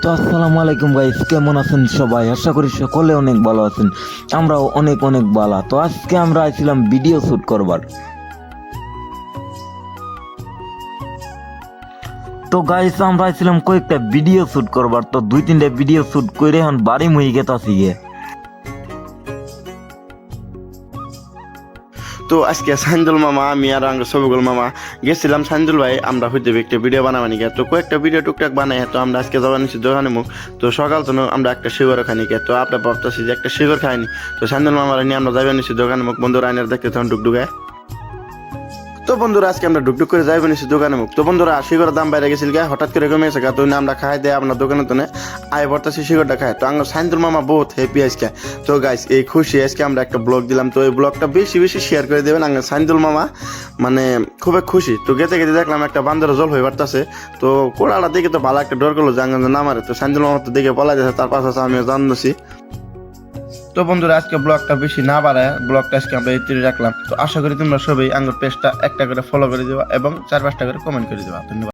তো আসসালামু আলাইকুম গাইস, কেমন আছেন সবাই? আশা করি সকলে অনেক ভালো আছেন। আমরাও অনেক অনেক ভালো। তো আজকে আমরা আইছিলাম ভিডিও শুট করবার। তো গাইস আমরা আইছিলাম কয়েকটা ভিডিও শুট করবার। তো দুই তিনটা ভিডিও শুট করে এখন বাড়ি মুই গেতাছি গে। তো আজকে সাইন্দুল মামা আমি আর আঙ্গ সবুল মামা গেছিলাম সাইন্দুল ভাই আমরা হইতে একটা ভিডিও বানাবানি গে। তো কয়েকটা ভিডিও টুকটাক বানাই তো আমরা আজকে যাওয়া নিচ্ছি দোকানে মুখ। তো সকাল তো আমরা একটা শিগর খানি গে। তো আপনার ভাবতেছি যে একটা শিগর খাইনি। তো সাইন্দুল মামারা নিয়ে আমরা যাইবা নিচ্ছি দোকানে মুখ, বন্ধুরা আইনের দেখতে তখন ডুকডুকায়। তো বন্ধুরা আজকে আমরা ডুকডুক করে যাইব নিচ্ছি দোকানে মুখ। তো বন্ধুরা শিগরের দাম বাইরে গেছিল গা, হঠাৎ করে কমে গেছে গা। তো আমরা খাই দেয় আপনার দোকানে তো আয় ভরতেছি শিগরটা খায়। তো আঙ্গ সাইন্দুল মামা বহুত হ্যাপি আজকে। তো গাইস এই খুশি আজকে আমরা একটা ব্লগ দিলাম। তো এই ব্লগটা বেশি বেশি শেয়ার করে দেবেন। আঙ্গ সাইন্দুল মামা মানে খুবই খুশি। তো গেতে গেতে দেখলাম একটা বান্দর জল হয়ে বাড়তেছে। তো কোড়াটা দেখে তো ভালো একটা ডর করলো যে আঙ্গ নামারে। তো সাইন্দুল মামা তো দেখে পলা যাচ্ছে, তার পাশে আমিও জানছি। তো বন্ধুরা আজকে ব্লগটা বেশি না বাড়ায় ব্লগটা আজকে আমরা এই রাখলাম। তো আশা করি তোমরা সবাই আঙ্গুর পেজটা একটা করে ফলো করে দেবা এবং 4-5টা করে কমেন্ট করে দেবা। ধন্যবাদ।